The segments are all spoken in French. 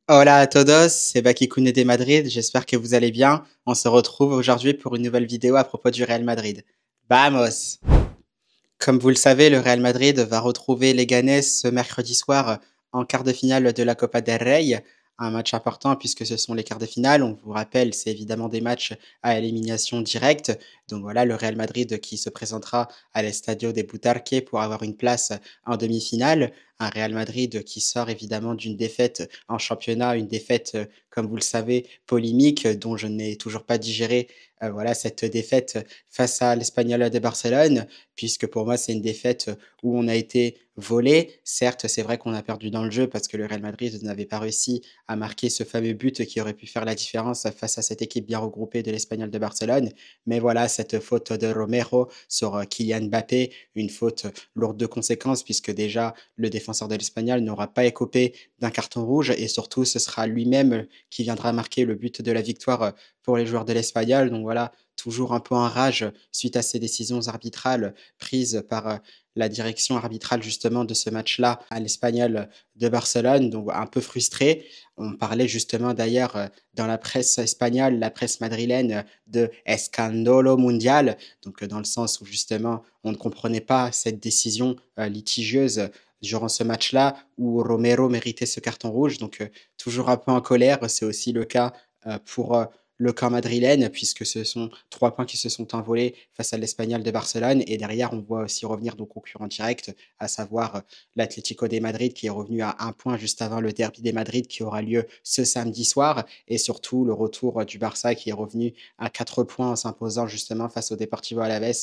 Hola a todos, c'est Baki Kune de Madrid, j'espère que vous allez bien. On se retrouve aujourd'hui pour une nouvelle vidéo à propos du Real Madrid. Vamos! Comme vous le savez, le Real Madrid va retrouver Leganés ce mercredi soir en quart de finale de la Copa del Rey. Un match important puisque ce sont les quarts de finale. On vous rappelle, c'est évidemment des matchs à élimination directe. Donc voilà, le Real Madrid qui se présentera à l'Estadio de Butarque pour avoir une place en demi-finale. Un Real Madrid qui sort évidemment d'une défaite en championnat, une défaite, comme vous le savez, polémique, dont je n'ai toujours pas digéré voilà, cette défaite face à l'Espagnol de Barcelone puisque pour moi, c'est une défaite où on a été volé. Certes, c'est vrai qu'on a perdu dans le jeu parce que le Real Madrid n'avait pas réussi à marquer ce fameux but qui aurait pu faire la différence face à cette équipe bien regroupée de l'Espagnol de Barcelone. Mais voilà, cette faute de Romero sur Kylian Mbappé, une faute lourde de conséquences puisque déjà le défenseur de l'Espagnol n'aura pas écopé d'un carton rouge et surtout ce sera lui-même qui viendra marquer le but de la victoire pour les joueurs de l'Espagnol. Donc voilà, toujours un peu en rage suite à ces décisions arbitrales prises par la direction arbitrale justement de ce match-là à l'Espagnol de Barcelone, donc un peu frustré. On parlait justement d'ailleurs dans la presse espagnole, la presse madrilène, de escandolo mundial, donc dans le sens où justement on ne comprenait pas cette décision litigieuse durant ce match-là où Romero méritait ce carton rouge, donc toujours un peu en colère. C'est aussi le cas pour le camp madrilène, puisque ce sont 3 points qui se sont envolés face à l'Espagnol de Barcelone. Et derrière, on voit aussi revenir nos concurrents directs, à savoir l'Atlético de Madrid, qui est revenu à 1 point juste avant le derby des Madrid, qui aura lieu ce samedi soir. Et surtout, le retour du Barça, qui est revenu à 4 points en s'imposant justement face au Deportivo Alavés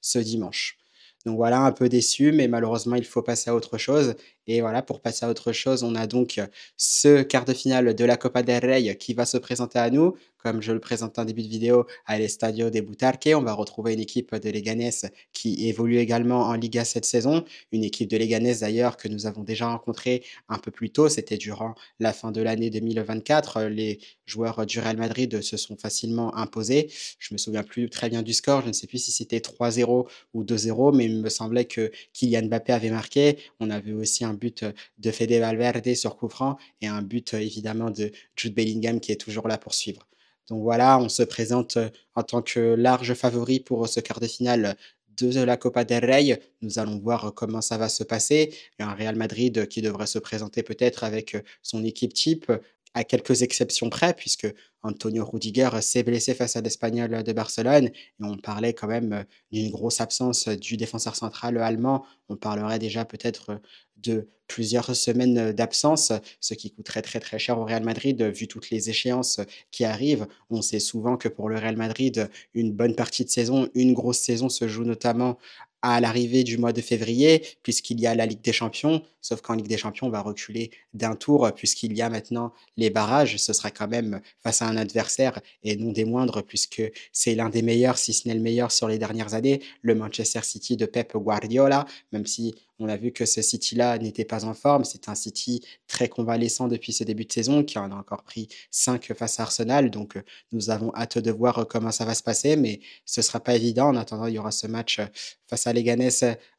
ce dimanche. Donc voilà, un peu déçu, mais malheureusement, il faut passer à autre chose. Et voilà, pour passer à autre chose, on a donc ce quart de finale de la Copa del Rey qui va se présenter à nous. Comme je le présente en début de vidéo, à l'Estadio de Butarque, on va retrouver une équipe de Leganés qui évolue également en Liga cette saison. Une équipe de Leganés d'ailleurs que nous avons déjà rencontrée un peu plus tôt. C'était durant la fin de l'année 2024. Les joueurs du Real Madrid se sont facilement imposés. Je me souviens plus très bien du score. Je ne sais plus si c'était 3-0 ou 2-0, mais il me semblait que Kylian Mbappé avait marqué. On avait aussi un but de Fede Valverde sur coup franc et un but évidemment de Jude Bellingham qui est toujours là pour suivre. Donc voilà, on se présente en tant que large favori pour ce quart de finale de la Copa del Rey. Nous allons voir comment ça va se passer. Il y a un Real Madrid qui devrait se présenter peut-être avec son équipe type, à quelques exceptions près, puisque Antonio Rudiger s'est blessé face à l'Espagnol de Barcelone. Et on parlait quand même d'une grosse absence du défenseur central allemand. On parlerait déjà peut-être de plusieurs semaines d'absence, ce qui coûterait très très cher au Real Madrid vu toutes les échéances qui arrivent. On sait souvent que pour le Real Madrid, une bonne partie de saison, une grosse saison se joue notamment à l'arrivée du mois de février, puisqu'il y a la Ligue des Champions, sauf qu'en Ligue des Champions, on va reculer d'un tour, puisqu'il y a maintenant les barrages. Ce sera quand même face à un adversaire, et non des moindres, puisque c'est l'un des meilleurs, si ce n'est le meilleur sur les dernières années, le Manchester City de Pep Guardiola, même si on a vu que ce City-là n'était pas en forme. C'est un City très convalescent depuis ce début de saison, qui en a encore pris 5 face à Arsenal. Donc, nous avons hâte de voir comment ça va se passer, mais ce ne sera pas évident. En attendant, il y aura ce match face à Leganés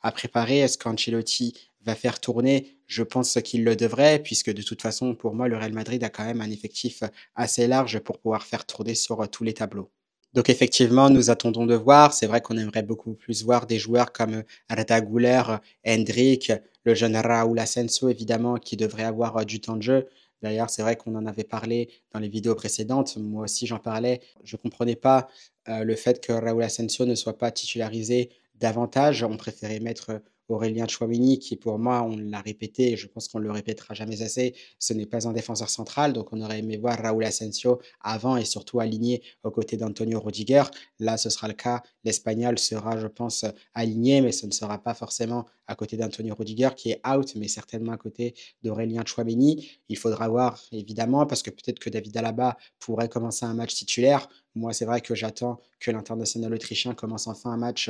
à préparer. Est-ce qu'Ancelotti va faire tourner? Je pense qu'il le devrait, puisque de toute façon, pour moi, le Real Madrid a quand même un effectif assez large pour pouvoir faire tourner sur tous les tableaux. Donc effectivement, nous attendons de voir. C'est vrai qu'on aimerait beaucoup plus voir des joueurs comme Arda Güler, Hendrick, le jeune Raúl Asensio, évidemment, qui devrait avoir du temps de jeu. D'ailleurs, c'est vrai qu'on en avait parlé dans les vidéos précédentes. Moi aussi, j'en parlais. Je ne comprenais pas le fait que Raúl Asensio ne soit pas titularisé davantage. On préférait mettre Aurélien Tchouameni, qui pour moi, on l'a répété, et je pense qu'on ne le répétera jamais assez, ce n'est pas un défenseur central. Donc on aurait aimé voir Raúl Asensio avant et surtout aligné aux côtés d'Antonio Rudiger. Là, ce sera le cas. L'Espagnol sera, je pense, aligné, mais ce ne sera pas forcément à côté d'Antonio Rudiger qui est out, mais certainement à côté d'Aurélien Tchouameni. Il faudra voir, évidemment, parce que peut-être que David Alaba pourrait commencer un match titulaire. Moi, c'est vrai que j'attends que l'international autrichien commence enfin un match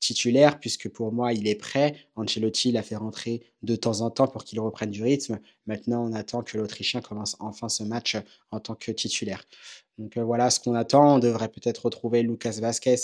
titulaire, puisque pour moi, il est prêt. Ancelotti l'a fait rentrer de temps en temps pour qu'il reprenne du rythme. Maintenant, on attend que l'Autrichien commence enfin ce match en tant que titulaire. Donc voilà ce qu'on attend. On devrait peut-être retrouver Lucas Vasquez,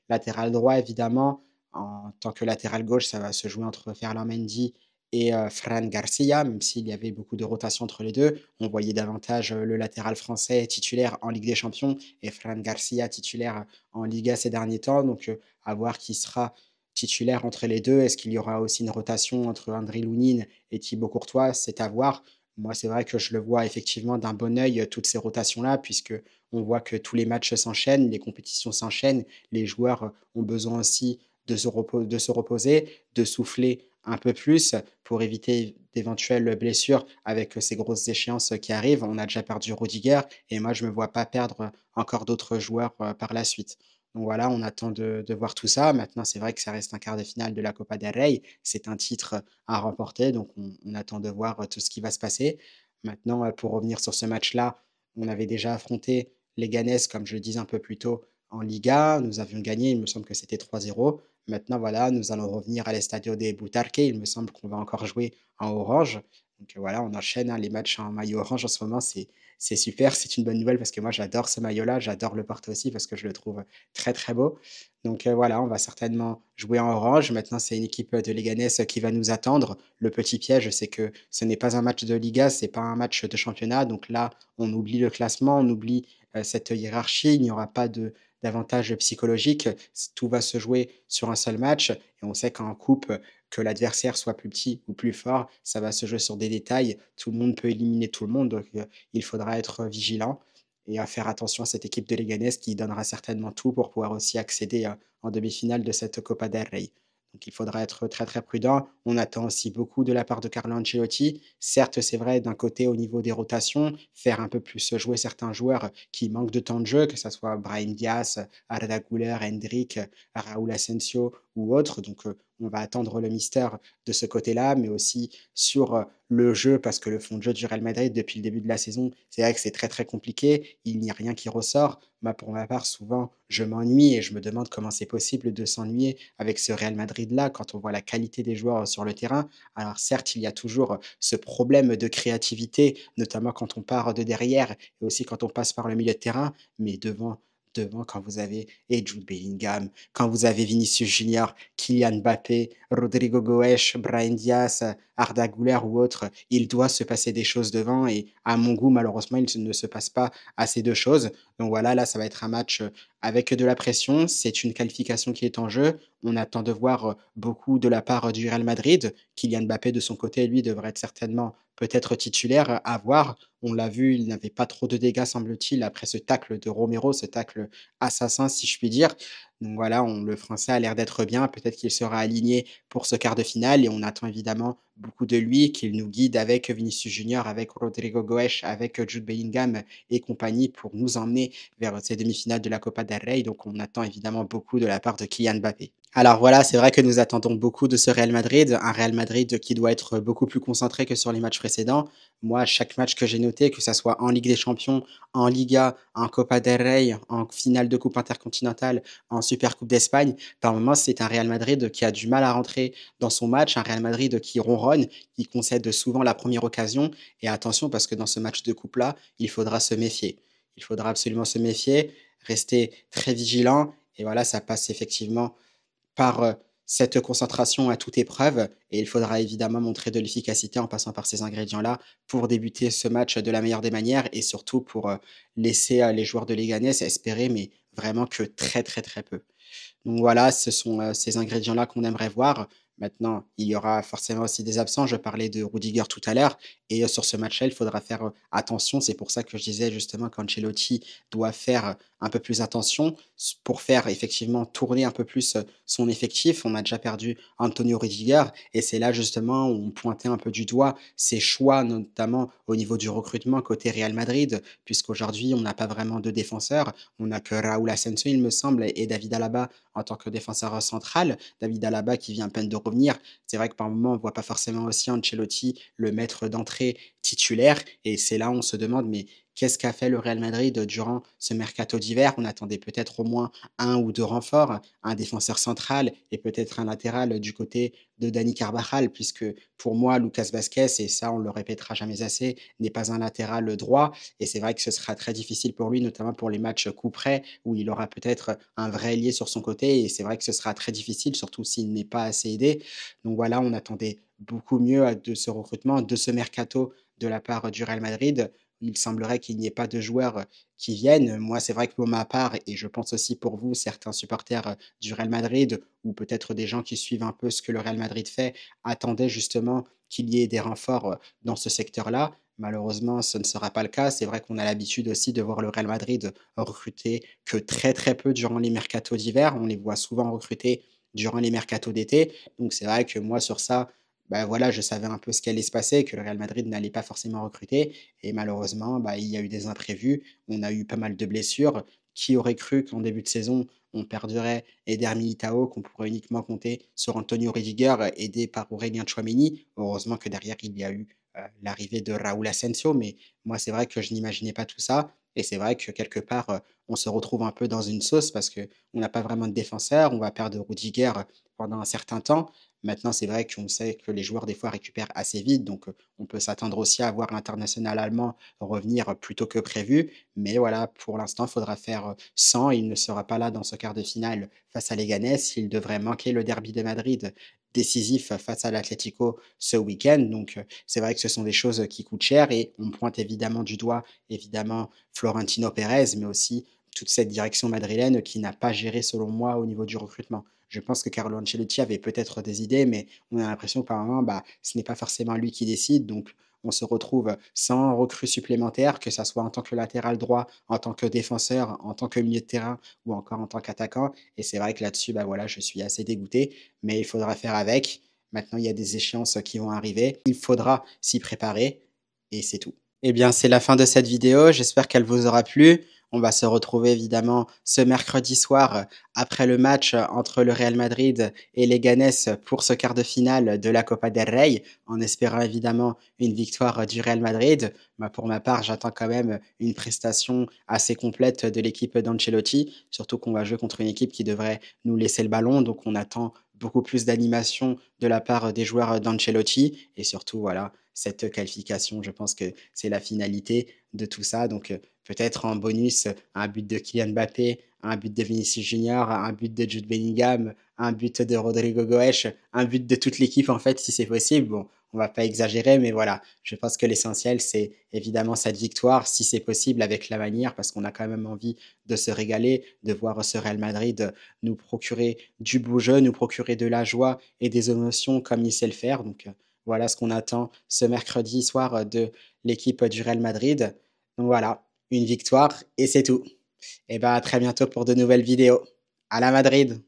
latéral droit, évidemment. En tant que latéral gauche, ça va se jouer entre Ferland Mendy et Fran Garcia, même s'il y avait beaucoup de rotation entre les 2. On voyait davantage, le latéral français titulaire en Ligue des Champions et Fran Garcia titulaire en Liga ces derniers temps. Donc, à voir qui sera titulaire entre les 2. Est-ce qu'il y aura aussi une rotation entre André Lounine et Thibaut Courtois? C'est à voir. Moi, c'est vrai que je le vois effectivement d'un bon œil, toutes ces rotations-là, puisque on voit que tous les matchs s'enchaînent, les compétitions s'enchaînent, les joueurs, ont besoin aussi de se reposer, de souffler un peu plus pour éviter d'éventuelles blessures avec ces grosses échéances qui arrivent. On a déjà perdu Rudiger et moi, je ne me vois pas perdre encore d'autres joueurs par la suite. Donc voilà, on attend de voir tout ça. Maintenant, c'est vrai que ça reste un quart de finale de la Copa del Rey. C'est un titre à remporter, donc on attend de voir tout ce qui va se passer. Maintenant, pour revenir sur ce match-là, on avait déjà affronté les Ganes, comme je le disais un peu plus tôt, en Liga. Nous avions gagné, il me semble que c'était 3-0. Maintenant, voilà, nous allons revenir à l'Estadio de Butarque. Il me semble qu'on va encore jouer en orange. Donc voilà, on enchaîne hein, les matchs en maillot orange en ce moment. C'est super, c'est une bonne nouvelle parce que moi j'adore ce maillot-là, j'adore le porter aussi parce que je le trouve très très beau. Donc voilà, on va certainement jouer en orange. Maintenant, c'est une équipe de Leganés qui va nous attendre. Le petit piège, c'est que ce n'est pas un match de Liga, c'est pas un match de championnat. Donc là, on oublie le classement, on oublie cette hiérarchie. Il n'y aura pas d'avantage psychologique. Tout va se jouer sur un seul match. Et on sait qu'en coupe, que l'adversaire soit plus petit ou plus fort, ça va se jouer sur des détails. Tout le monde peut éliminer tout le monde. Donc il faudra être vigilant et à faire attention à cette équipe de Leganés qui donnera certainement tout pour pouvoir aussi accéder en demi-finale de cette Copa del Rey. Donc il faudra être très très prudent. On attend aussi beaucoup de la part de Carlo Ancelotti. Certes, c'est vrai, d'un côté au niveau des rotations, faire un peu plus jouer certains joueurs qui manquent de temps de jeu, que ce soit Brahim Diaz, Arda Güler, Hendrick, Raúl Asensio ou autres. Donc on va attendre le mystère de ce côté-là, mais aussi sur le jeu, parce que le fond de jeu du Real Madrid, depuis le début de la saison, c'est vrai que c'est très très compliqué. Il n'y a rien qui ressort. Moi, pour ma part, souvent, je m'ennuie et je me demande comment c'est possible de s'ennuyer avec ce Real Madrid-là quand on voit la qualité des joueurs sur le terrain. Alors certes, il y a toujours ce problème de créativité, notamment quand on part de derrière et aussi quand on passe par le milieu de terrain, mais devant quand vous avez Jude Bellingham, quand vous avez Vinicius Junior, Kylian Mbappé, Rodrigo Goes, Brahim Diaz, Arda Güler ou autre, il doit se passer des choses devant et à mon goût, malheureusement, il ne se passe pas assez de choses. Donc voilà, là, ça va être un match avec de la pression. C'est une qualification qui est en jeu. On attend de voir beaucoup de la part du Real Madrid. Kylian Mbappé, de son côté, lui, devrait être certainement peut-être titulaire à voir. On l'a vu, il n'avait pas trop de dégâts, semble-t-il, après ce tacle de Romero, ce tacle assassin, si je puis dire. Donc voilà, le Français a l'air d'être bien. Peut-être qu'il sera aligné pour ce quart de finale et on attend évidemment beaucoup de lui, qu'il nous guide avec Vinicius Junior, avec Rodrigo Goes, avec Jude Bellingham et compagnie pour nous emmener vers ces demi-finales de la Copa del Rey. Donc on attend évidemment beaucoup de la part de Kylian Mbappé. Alors voilà, c'est vrai que nous attendons beaucoup de ce Real Madrid, un Real Madrid qui doit être beaucoup plus concentré que sur les matchs précédents. Moi, chaque match que j'ai noté, que ça soit en Ligue des Champions, en Liga, en Copa del Rey, en finale de Coupe intercontinentale, en Super Coupe d'Espagne, par moments, c'est un Real Madrid qui a du mal à rentrer dans son match, un Real Madrid qui ronronne, qui concède souvent la première occasion. Et attention, parce que dans ce match de coupe-là, il faudra se méfier. Il faudra absolument se méfier, rester très vigilant. Et voilà, ça passe effectivement par cette concentration à toute épreuve et il faudra évidemment montrer de l'efficacité en passant par ces ingrédients-là pour débuter ce match de la meilleure des manières et surtout pour laisser les joueurs de Leganés espérer, mais vraiment que très très très peu. Donc voilà, ce sont ces ingrédients-là qu'on aimerait voir. Maintenant, il y aura forcément aussi des absents. Je parlais de Rudiger tout à l'heure. Et sur ce match-là, il faudra faire attention. C'est pour ça que je disais justement qu'Ancelotti doit faire un peu plus attention pour faire effectivement tourner un peu plus son effectif. On a déjà perdu Antonio Rudiger. Et c'est là justement où on pointait un peu du doigt ses choix, notamment au niveau du recrutement côté Real Madrid, puisqu'aujourd'hui, on n'a pas vraiment de défenseurs. On n'a que Raúl Asensio, il me semble, et David Alaba en tant que défenseur central. David Alaba qui vient à peine de revenir. C'est vrai que par moment, on ne voit pas forcément aussi Ancelotti, le maître d'entrée, titulaire et c'est là où on se demande: «Mais qu'est-ce qu'a fait le Real Madrid durant ce mercato d'hiver?» On attendait peut-être au moins un ou 2 renforts, un défenseur central et peut-être un latéral du côté de Dani Carvajal puisque pour moi Lucas Vasquez et ça on le répétera jamais assez, n'est pas un latéral droit et c'est vrai que ce sera très difficile pour lui, notamment pour les matchs coup près où il aura peut-être un vrai ailier sur son côté et c'est vrai que ce sera très difficile, surtout s'il n'est pas assez aidé. Donc voilà, on attendait beaucoup mieux de ce recrutement, de ce mercato de la part du Real Madrid. Il semblerait qu'il n'y ait pas de joueurs qui viennent. Moi, c'est vrai que pour ma part, et je pense aussi pour vous, certains supporters du Real Madrid, ou peut-être des gens qui suivent un peu ce que le Real Madrid fait, attendaient justement qu'il y ait des renforts dans ce secteur-là. Malheureusement, ce ne sera pas le cas. C'est vrai qu'on a l'habitude aussi de voir le Real Madrid recruter que très très peu durant les mercatos d'hiver. On les voit souvent recruter durant les mercatos d'été. Donc c'est vrai que moi sur ça, bah, voilà, je savais un peu ce qui allait se passer, que le Real Madrid n'allait pas forcément recruter et malheureusement, bah, il y a eu des imprévus. On a eu pas mal de blessures. Qui aurait cru qu'en début de saison, on perdrait Eder Militao, qu'on pourrait uniquement compter sur Antonio Rudiger, aidé par Aurélien Tchouaméni? Heureusement que derrière, il y a eu, l'arrivée de Raúl Asensio, mais moi, c'est vrai que je n'imaginais pas tout ça et c'est vrai que quelque part, on se retrouve un peu dans une sauce parce qu'on n'a pas vraiment de défenseur. On va perdre Rudiger pendant un certain temps. Maintenant, c'est vrai qu'on sait que les joueurs, des fois, récupèrent assez vite, donc on peut s'attendre aussi à voir l'international allemand revenir plus tôt que prévu. Mais voilà, pour l'instant, il faudra faire sans. Il ne sera pas là dans ce quart de finale face à Leganés. Il devrait manquer le derby de Madrid décisif face à l'Atlético ce week-end. Donc, c'est vrai que ce sont des choses qui coûtent cher et on pointe évidemment du doigt, évidemment, Florentino Pérez, mais aussi toute cette direction madrilène qui n'a pas géré, selon moi, au niveau du recrutement. Je pense que Carlo Ancelotti avait peut-être des idées, mais on a l'impression que par moment, bah, ce n'est pas forcément lui qui décide. Donc, on se retrouve sans recrue supplémentaire, que ça soit en tant que latéral droit, en tant que défenseur, en tant que milieu de terrain ou encore en tant qu'attaquant. Et c'est vrai que là-dessus, bah voilà, je suis assez dégoûté, mais il faudra faire avec. Maintenant, il y a des échéances qui vont arriver. Il faudra s'y préparer et c'est tout. Eh bien, c'est la fin de cette vidéo. J'espère qu'elle vous aura plu. On va se retrouver évidemment ce mercredi soir après le match entre le Real Madrid et Leganés pour ce quart de finale de la Copa del Rey, en espérant évidemment une victoire du Real Madrid. Bah, pour ma part, j'attends quand même une prestation assez complète de l'équipe d'Ancelotti, surtout qu'on va jouer contre une équipe qui devrait nous laisser le ballon, donc on attend beaucoup plus d'animation de la part des joueurs d'Ancelotti et surtout voilà cette qualification, je pense que c'est la finalité de tout ça. Donc peut-être en bonus un but de Kylian Mbappé, un but de Vinicius Junior, un but de Jude Bellingham, un but de Rodrigo Goes, un but de toute l'équipe en fait si c'est possible. Bon, on va pas exagérer, mais voilà, je pense que l'essentiel c'est évidemment cette victoire, si c'est possible avec la manière, parce qu'on a quand même envie de se régaler, de voir ce Real Madrid nous procurer du beau jeu, nous procurer de la joie et des émotions comme il sait le faire. Donc voilà ce qu'on attend ce mercredi soir de l'équipe du Real Madrid. Donc voilà, une victoire et c'est tout. Et bien à très bientôt pour de nouvelles vidéos. À la Madrid!